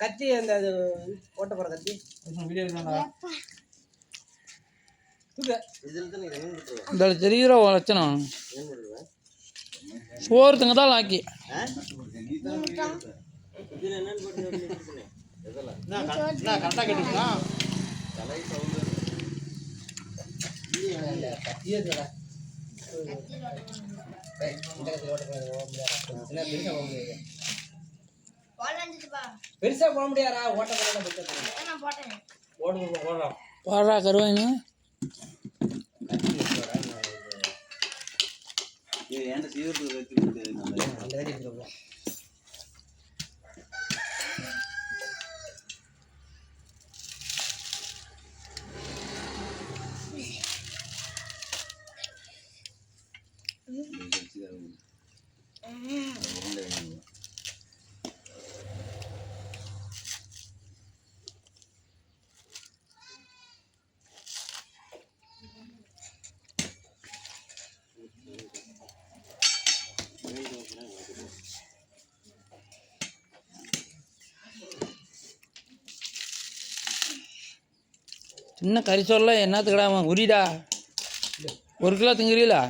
கத்தி அந்த அது ஓட்ட போற கத்தி இந்த தெரிகிற லட்சணம் சோறுத்துங்க தான் லாக்கி பெருசா போட முடியாதா ஓட்ட போடுறா கருவாயினு சின்ன கறி சொல்ல என்னத்துக்கடா உரிடா 1 கிலோ திங்கிறீங்களா